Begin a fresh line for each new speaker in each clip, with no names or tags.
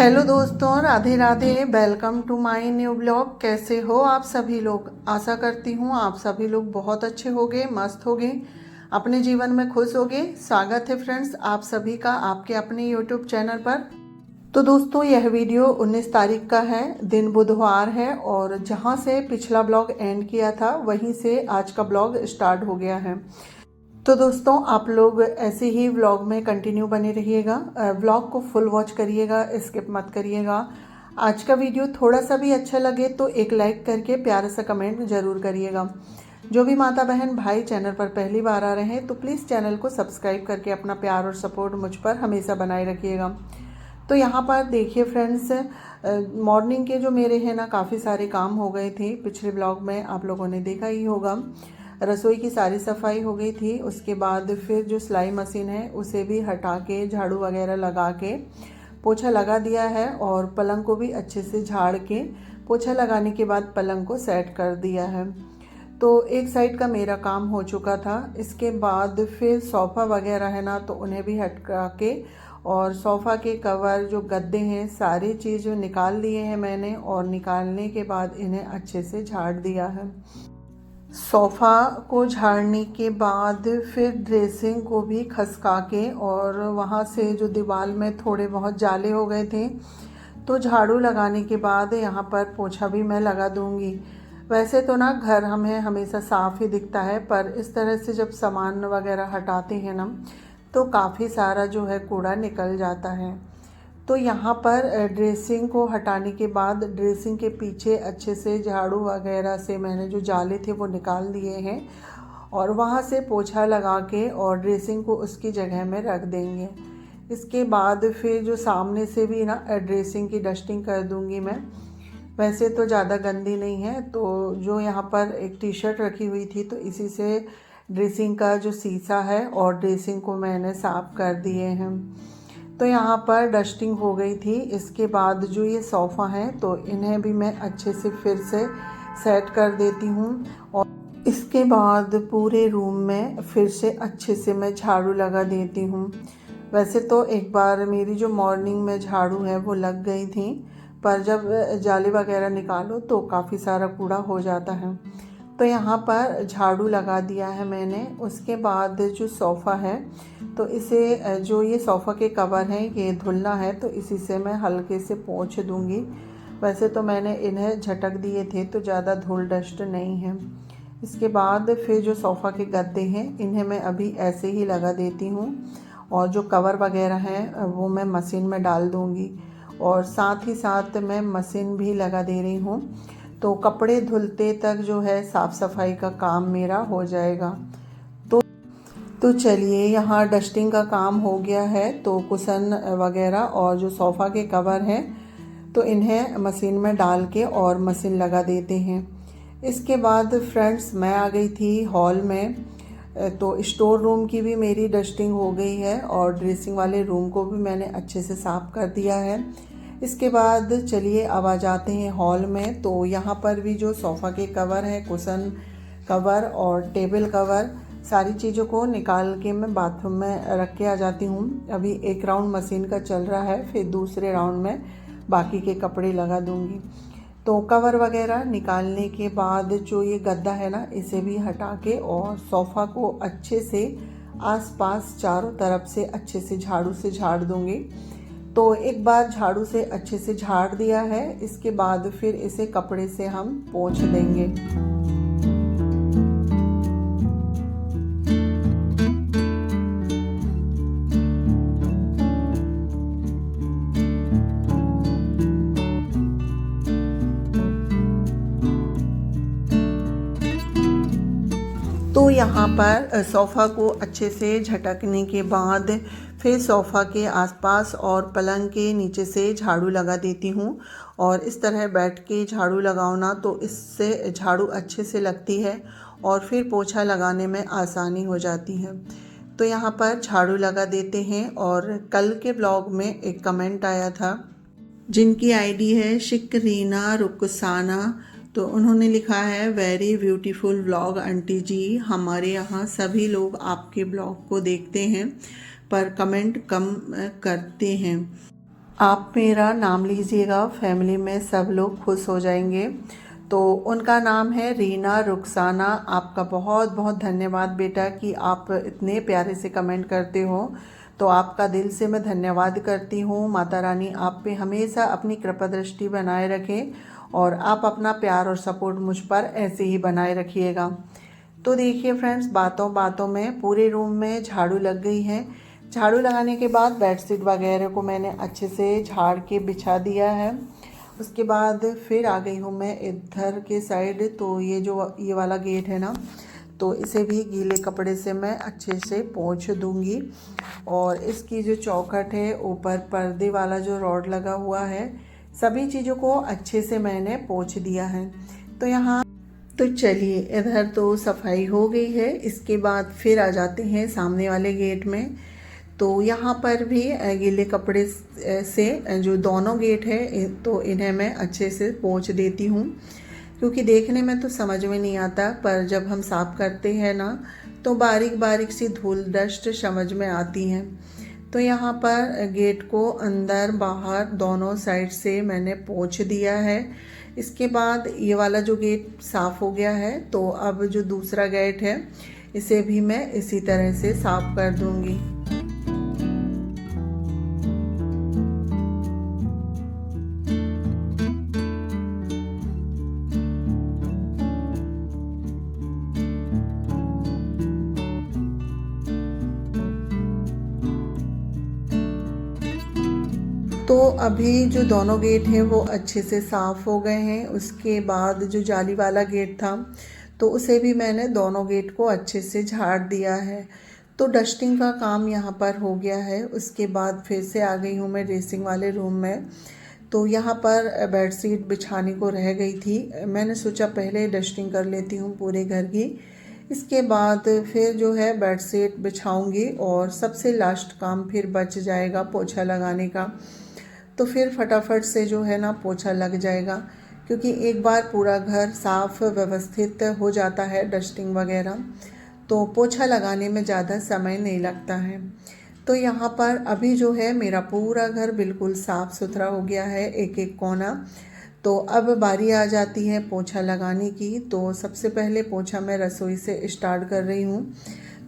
Hello दोस्तों, Radhe Radhe. Welcome to my new blog. कैसे हो आप सभी लोग? आशा करती हूँ आप सभी लोग बहुत अच्छे होंगे, मस्त होंगे, अपने जीवन में खुश होंगे। स्वागत है फ्रेंड्स आप सभी का आपके अपने यूट्यूब चैनल पर। तो दोस्तों यह वीडियो 19 तारीख का है, दिन बुधवार है, और जहाँ से पिछला ब्लॉग एंड किया था वहीं से आज का ब्लॉग स्टार्ट हो गया है। तो दोस्तों आप लोग ऐसे ही व्लॉग में कंटिन्यू बने रहिएगा, व्लॉग को फुल वॉच करिएगा, स्किप मत करिएगा। आज का वीडियो थोड़ा सा भी अच्छा लगे तो एक लाइक करके प्यारा सा कमेंट ज़रूर करिएगा। जो भी माता बहन भाई चैनल पर पहली बार आ रहे हैं तो प्लीज़ चैनल को सब्सक्राइब करके अपना प्यार और सपोर्ट मुझ पर हमेशा बनाए रखिएगा। तो यहाँ पर देखिए फ्रेंड्स, मॉर्निंग के जो मेरे हैं ना काफ़ी सारे काम हो गए थे। पिछले ब्लॉग में आप लोगों ने देखा ही होगा, रसोई की सारी सफाई हो गई थी। उसके बाद फिर जो सिलाई मशीन है उसे भी हटा के झाड़ू वगैरह लगा के पोछा लगा दिया है, और पलंग को भी अच्छे से झाड़ के पोछा लगाने के बाद पलंग को सेट कर दिया है। तो एक साइड का मेरा काम हो चुका था। इसके बाद फिर सोफ़ा वगैरह है ना तो उन्हें भी हटा के, और सोफ़ा के कवर जो गद्दे हैं सारी चीज़ निकाल लिए हैं मैंने, और निकालने के बाद इन्हें अच्छे से झाड़ दिया है। सोफ़ा को झाड़ने के बाद फिर ड्रेसिंग को भी खसका के, और वहाँ से जो दीवार में थोड़े बहुत जाले हो गए थे तो झाड़ू लगाने के बाद यहाँ पर पोछा भी मैं लगा दूँगी। वैसे तो ना घर हमें हमेशा साफ़ ही दिखता है, पर इस तरह से जब सामान वगैरह हटाते हैं ना तो काफ़ी सारा जो है कूड़ा निकल जाता है। तो यहाँ पर ड्रेसिंग को हटाने के बाद ड्रेसिंग के पीछे अच्छे से झाड़ू वगैरह से मैंने जो जाले थे वो निकाल दिए हैं, और वहाँ से पोछा लगा के और ड्रेसिंग को उसकी जगह में रख देंगे। इसके बाद फिर जो सामने से भी ना ड्रेसिंग की डस्टिंग कर दूँगी मैं। वैसे तो ज़्यादा गंदी नहीं है, तो जो यहाँ पर एक टी शर्ट रखी हुई थी तो इसी से ड्रेसिंग का जो शीशा है और ड्रेसिंग को मैंने साफ़ कर दिए हैं। तो यहाँ पर डस्टिंग हो गई थी। इसके बाद जो ये सोफ़ा है तो इन्हें भी मैं अच्छे से फिर से सेट कर देती हूँ, और इसके बाद पूरे रूम में फिर से अच्छे से मैं झाड़ू लगा देती हूँ। वैसे तो एक बार मेरी जो मॉर्निंग में झाड़ू है वो लग गई थी, पर जब जाली वगैरह निकालो तो काफ़ी सारा कूड़ा हो जाता है। तो यहाँ पर झाड़ू लगा दिया है मैंने। उसके बाद जो सोफ़ा है तो इसे जो ये सोफ़ा के कवर हैं ये धुलना है, तो इसी से मैं हल्के से पोंछ दूँगी। वैसे तो मैंने इन्हें झटक दिए थे तो ज़्यादा धूल डस्ट नहीं है। इसके बाद फिर जो सोफ़ा के गद्दे हैं इन्हें मैं अभी ऐसे ही लगा देती हूँ, और जो कवर वगैरह हैं वो मैं मशीन में डाल दूँगी, और साथ ही साथ मैं मशीन भी लगा दे रही हूँ। तो कपड़े धुलते तक जो है साफ़ सफाई का काम मेरा हो जाएगा। तो चलिए, यहाँ डस्टिंग का काम हो गया है, तो कुशन वगैरह और जो सोफ़ा के कवर हैं तो इन्हें मशीन में डाल के और मशीन लगा देते हैं। इसके बाद फ्रेंड्स मैं आ गई थी हॉल में। तो स्टोर रूम की भी मेरी डस्टिंग हो गई है, और ड्रेसिंग वाले रूम को भी मैंने अच्छे से साफ़ कर दिया है। इसके बाद चलिए अब आ जाते हैं हॉल में। तो यहाँ पर भी जो सोफ़ा के कवर हैं, कुशन कवर और टेबल कवर, सारी चीज़ों को निकाल के मैं बाथरूम में रख के आ जाती हूँ। अभी एक राउंड मशीन का चल रहा है, फिर दूसरे राउंड में बाकी के कपड़े लगा दूँगी। तो कवर वगैरह निकालने के बाद जो ये गद्दा है ना इसे भी हटा के, और सोफ़ा को अच्छे से आसपास चारों तरफ से अच्छे से झाड़ू से झाड़ दूँगी। तो एक बार झाड़ू से अच्छे से झाड़ दिया है, इसके बाद फिर इसे कपड़े से हम पोंछ देंगे। तो यहाँ पर सोफ़ा को अच्छे से झटकने के बाद फिर सोफ़ा के आसपास और पलंग के नीचे से झाड़ू लगा देती हूँ, और इस तरह बैठ के झाड़ू लगाओ ना तो इससे झाड़ू अच्छे से लगती है और फिर पोछा लगाने में आसानी हो जाती है। तो यहाँ पर झाड़ू लगा देते हैं। और कल के ब्लॉग में एक कमेंट आया था जिनकी आईडी है शिकरीना रुकसाना, तो उन्होंने लिखा है वेरी ब्यूटीफुल व्लॉग आंटी जी। हमारे यहाँ सभी लोग आपके ब्लॉग को देखते हैं पर कमेंट कम करते हैं। आप मेरा नाम लीजिएगा, फैमिली में सब लोग खुश हो जाएंगे। तो उनका नाम है रीना रुखसाना। आपका बहुत बहुत धन्यवाद बेटा कि आप इतने प्यारे से कमेंट करते हो। तो आपका दिल से मैं धन्यवाद करती हूँ। माता रानी आप पे हमेशा अपनी कृपा दृष्टि बनाए रखें और आप अपना प्यार और सपोर्ट मुझ पर ऐसे ही बनाए रखिएगा। तो देखिए फ्रेंड्स, बातों बातों में पूरे रूम में झाड़ू लग गई है। झाड़ू लगाने के बाद बेडशीट वगैरह को मैंने अच्छे से झाड़ के बिछा दिया है। उसके बाद फिर आ गई हूँ मैं इधर के साइड। तो ये वाला गेट है ना, तो इसे भी गीले कपड़े से मैं अच्छे से पोंछ दूंगी। और इसकी जो चौखट है, ऊपर पर्दे वाला जो रॉड लगा हुआ है, सभी चीज़ों को अच्छे से मैंने पोंछ दिया है। तो चलिए, इधर तो सफाई हो गई है। इसके बाद फिर आ जाते हैं सामने वाले गेट में। तो यहाँ पर भी गीले कपड़े से जो दोनों गेट है, तो इन्हें मैं अच्छे से पोंछ देती हूँ, क्योंकि देखने में तो समझ में नहीं आता, पर जब हम साफ़ करते हैं ना, तो बारीक बारीक सी धूल डस्ट समझ में आती हैं। तो यहाँ पर गेट को अंदर बाहर दोनों साइड से मैंने पोंछ दिया है। इसके बाद ये वाला जो गेट साफ़ हो गया है, तो अब जो दूसरा गेट है, इसे भी मैं इसी तरह से साफ़ कर दूँगी। तो अभी जो दोनों गेट हैं वो अच्छे से साफ़ हो गए हैं। उसके बाद जो जाली वाला गेट था, तो उसे भी मैंने दोनों गेट को अच्छे से झाड़ दिया है। तो डस्टिंग का काम यहाँ पर हो गया है। उसके बाद फिर से आ गई हूँ मैं ड्रेसिंग वाले रूम में। तो यहाँ पर बेडशीट बिछाने को रह गई थी। मैंने सोचा पहले डस्टिंग कर लेती हूँ पूरे घर की, इसके बाद फिर जो है बेडशीट बिछाऊंगी और सबसे लास्ट काम फिर बच जाएगा पोछा लगाने का। तो फिर फटाफट से जो है ना पोछा लग जाएगा, क्योंकि एक बार पूरा घर साफ़ व्यवस्थित हो जाता है डस्टिंग वगैरह, तो पोछा लगाने में ज़्यादा समय नहीं लगता है। तो यहाँ पर अभी जो है मेरा पूरा घर बिल्कुल साफ़ सुथरा हो गया है, एक एक कोना। तो अब बारी आ जाती है पोछा लगाने की। तो सबसे पहले पोछा मैं रसोई से स्टार्ट कर रही हूँ।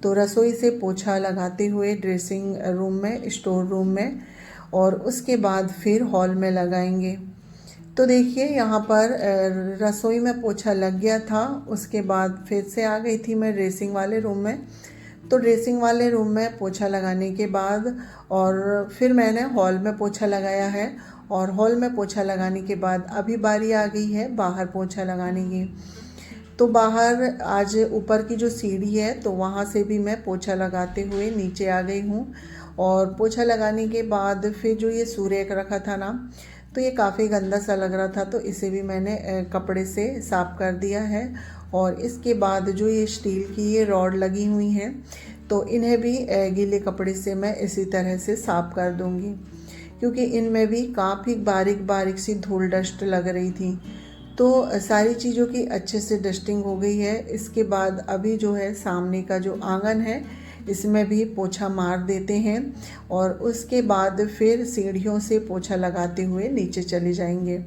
तो रसोई से पोछा लगाते हुए ड्रेसिंग रूम में, स्टोर रूम में, और उसके बाद फिर हॉल में लगाएंगे। तो देखिए यहाँ पर रसोई में पोछा लग गया था। उसके बाद फिर से आ गई थी मैं ड्रेसिंग वाले रूम में। तो ड्रेसिंग वाले रूम में पोछा लगाने के बाद और फिर मैंने हॉल में पोछा लगाया है। और हॉल में पोछा लगाने के बाद अभी बारी आ गई है बाहर पोछा लगाने की। तो बाहर आज ऊपर की जो सीढ़ी है, तो वहाँ से भी मैं पोछा लगाते हुए नीचे आ गई हूँ। और पोछा लगाने के बाद फिर जो ये सूर्य रखा था ना, तो ये काफ़ी गंदा सा लग रहा था, तो इसे भी मैंने कपड़े से साफ़ कर दिया है। और इसके बाद जो ये स्टील की ये रॉड लगी हुई हैं, तो इन्हें भी गीले कपड़े से मैं इसी तरह से साफ़ कर दूँगी, क्योंकि इनमें भी काफ़ी बारीक बारीक सी धूल डस्ट लग रही थी। तो सारी चीज़ों की अच्छे से डस्टिंग हो गई है। इसके बाद अभी जो है सामने का जो आंगन है, इसमें भी पोछा मार देते हैं और उसके बाद फिर सीढ़ियों से पोछा लगाते हुए नीचे चले जाएंगे।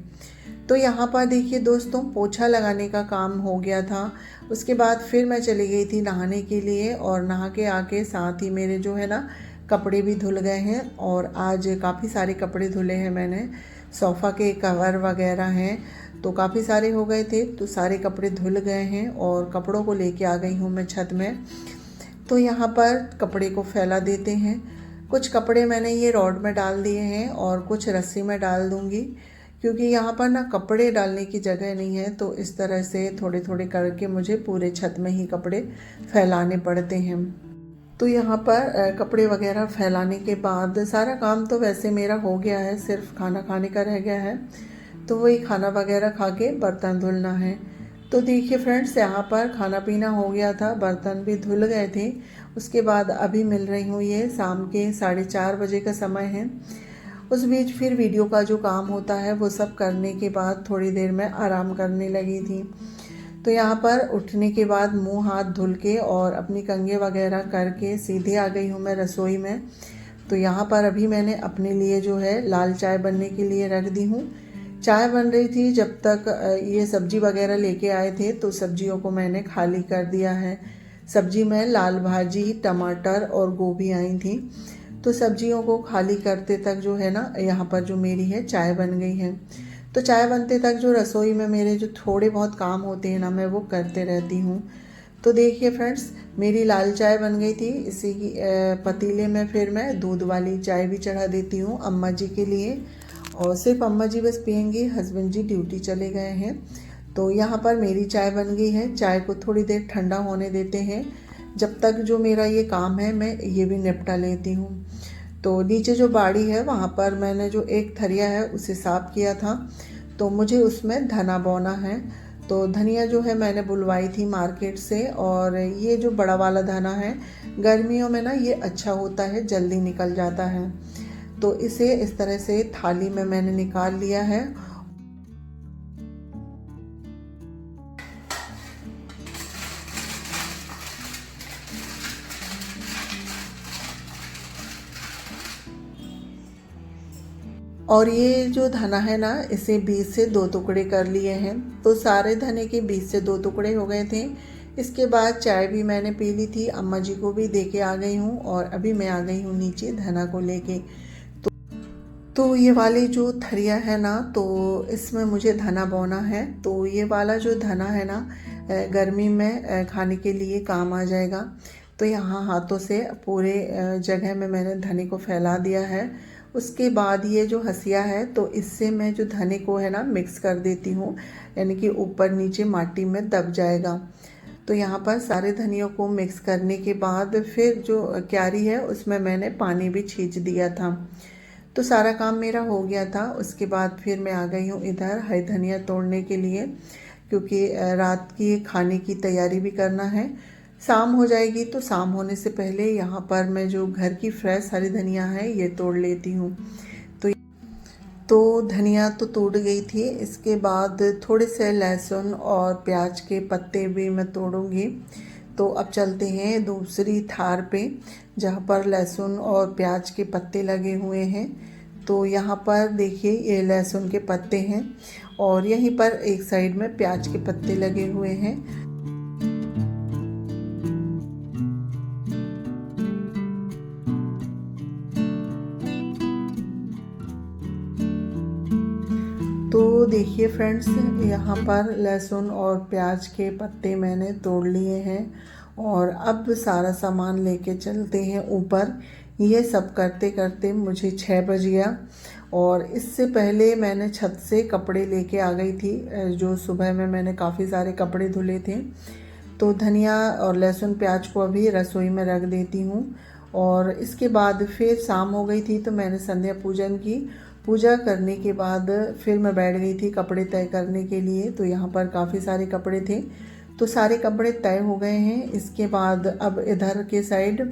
तो यहाँ पर देखिए दोस्तों, पोछा लगाने का काम हो गया था। उसके बाद फिर मैं चली गई थी नहाने के लिए, और नहा के आके साथ ही मेरे जो है ना कपड़े भी धुल गए हैं। और आज काफ़ी सारे कपड़े धुले हैं मैंने। सोफ़ा के कवर वगैरह हैं, तो काफ़ी सारे हो गए थे, तो सारे कपड़े धुल गए हैं और कपड़ों को लेके आ गई हूँ मैं छत में। तो यहाँ पर कपड़े को फैला देते हैं। कुछ कपड़े मैंने ये रॉड में डाल दिए हैं और कुछ रस्सी में डाल दूँगी, क्योंकि यहाँ पर ना कपड़े डालने की जगह नहीं है। तो इस तरह से थोड़े थोड़े करके मुझे पूरे छत में ही कपड़े फैलाने पड़ते हैं। तो यहाँ पर कपड़े वगैरह फैलाने के बाद सारा काम तो वैसे मेरा हो गया है, सिर्फ खाना खाने का रह गया है। तो वही खाना वगैरह खा के बर्तन धुलना है। तो देखिए फ्रेंड्स, यहाँ पर खाना पीना हो गया था, बर्तन भी धुल गए थे। उसके बाद अभी मिल रही हूँ, ये शाम के 4:30 बजे का समय है। उस बीच फिर वीडियो का जो काम होता है वो सब करने के बाद थोड़ी देर में आराम करने लगी थी। तो यहाँ पर उठने के बाद मुंह हाथ धुल के और अपनी कंघी वगैरह करके सीधे आ गई हूँ मैं रसोई में। तो यहाँ पर अभी मैंने अपने लिए जो है लाल चाय बनने के लिए रख दी हूँ। चाय बन रही थी जब तक ये सब्जी वगैरह लेके आए थे, तो सब्जियों को मैंने खाली कर दिया है। सब्जी में लाल भाजी, टमाटर और गोभी आई थी, तो सब्जियों को खाली करते तक जो है ना, यहाँ पर जो मेरी है चाय बन गई है। तो चाय बनते तक जो रसोई में मेरे जो थोड़े बहुत काम होते हैं ना, मैं वो करते रहती हूँ। तो देखिए फ्रेंड्स, मेरी लाल चाय बन गई थी। इसी की पतीले में फिर मैं दूध वाली चाय भी चढ़ा देती हूँ अम्मा जी के लिए, और सिर्फ अम्मा जी बस पियेंगी, हस्बैंड जी ड्यूटी चले गए हैं। तो यहाँ पर मेरी चाय बन गई है। चाय को थोड़ी देर ठंडा होने देते हैं, जब तक जो मेरा ये काम है मैं ये भी निपटा लेती हूँ। तो नीचे जो बाड़ी है वहाँ पर मैंने जो एक थरिया है उसे साफ़ किया था, तो मुझे उसमें धना बोना है। तो धनिया जो है मैंने बुलवाई थी मार्केट से, और ये जो बड़ा वाला धना है गर्मियों में ना ये अच्छा होता है, जल्दी निकल जाता है। तो इसे इस तरह से थाली में मैंने निकाल लिया है। और ये जो धना है ना, इसे बीच से 2 टुकड़े कर लिए हैं। तो सारे धने के बीच से 2 टुकड़े हो गए थे। इसके बाद चाय भी मैंने पी ली थी, अम्मा जी को भी दे के आ गई हूँ, और अभी मैं आ गई हूँ नीचे धना को लेके। तो ये वाली जो थरिया है ना, तो इसमें मुझे धना बोना है। तो ये वाला जो धना है ना, गर्मी में खाने के लिए काम आ जाएगा। तो यहाँ हाथों से पूरे जगह में मैंने धने को फैला दिया है। उसके बाद ये जो हसिया है, तो इससे मैं जो धने को है ना मिक्स कर देती हूँ, यानी कि ऊपर नीचे माटी में दब जाएगा। तो यहाँ पर सारे धनियों को मिक्स करने के बाद फिर जो क्यारी है उसमें मैंने पानी भी छींच दिया था। तो सारा काम मेरा हो गया था। उसके बाद फिर मैं आ गई हूँ इधर हरी धनिया तोड़ने के लिए, क्योंकि रात की खाने की तैयारी भी करना है। शाम हो जाएगी, तो शाम होने से पहले यहाँ पर मैं जो घर की फ्रेश हरी धनिया है ये तोड़ लेती हूँ। तो धनिया तो तोड़ गई थी। इसके बाद थोड़े से लहसुन और प्याज के पत्ते भी मैं तोड़ूंगी। तो अब चलते हैं दूसरी थार पे, जहाँ पर लहसुन और प्याज के पत्ते लगे हुए हैं। तो यहाँ पर देखिए ये लहसुन के पत्ते हैं, और यहीं पर एक साइड में प्याज के पत्ते लगे हुए हैं। तो देखिए फ्रेंड्स, यहाँ पर लहसुन और प्याज के पत्ते मैंने तोड़ लिए हैं, और अब सारा सामान लेके चलते हैं ऊपर। ये सब करते करते मुझे 6 बज गया, और इससे पहले मैंने छत से कपड़े लेके आ गई थी। जो सुबह में मैंने काफ़ी सारे कपड़े धुले थे। तो धनिया और लहसुन प्याज को अभी रसोई में रख देती हूँ, और इसके बाद फिर शाम हो गई थी, तो मैंने संध्या पूजन की। पूजा करने के बाद फिर मैं बैठ गई थी कपड़े तय करने के लिए। तो यहाँ पर काफ़ी सारे कपड़े थे, तो सारे कपड़े तय हो गए हैं। इसके बाद अब इधर के साइड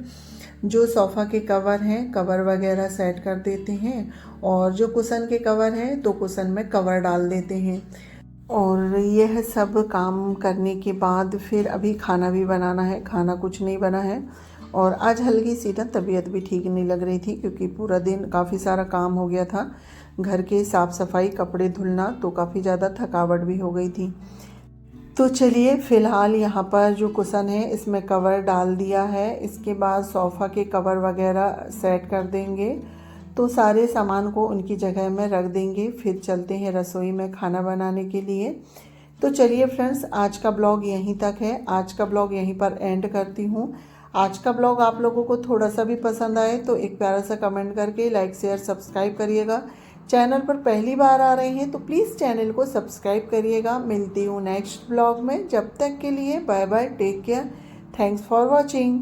जो सोफ़ा के कवर हैं, कवर वगैरह सेट कर देते हैं, और जो कुशन के कवर हैं तो कुशन में कवर डाल देते हैं। और यह सब काम करने के बाद फिर अभी खाना भी बनाना है। खाना कुछ नहीं बना है, और आज हल्की सी ना तबीयत भी ठीक नहीं लग रही थी, क्योंकि पूरा दिन काफ़ी सारा काम हो गया था। घर के साफ़ सफाई, कपड़े धुलना, तो काफ़ी ज़्यादा थकावट भी हो गई थी। तो चलिए फ़िलहाल यहाँ पर जो कुशन है इसमें कवर डाल दिया है। इसके बाद सोफ़ा के कवर वगैरह सेट कर देंगे, तो सारे सामान को उनकी जगह में रख देंगे। फिर चलते हैं रसोई में खाना बनाने के लिए। तो चलिए फ्रेंड्स, आज का ब्लॉग यहीं तक है। आज का ब्लॉग यहीं पर एंड करती हूँ। आज का ब्लॉग आप लोगों को थोड़ा सा भी पसंद आए तो एक प्यारा सा कमेंट करके लाइक शेयर सब्सक्राइब करिएगा। चैनल पर पहली बार आ रहे हैं तो प्लीज़ चैनल को सब्सक्राइब करिएगा। मिलती हूँ नेक्स्ट ब्लॉग में। जब तक के लिए bye bye, take care, thanks for watching.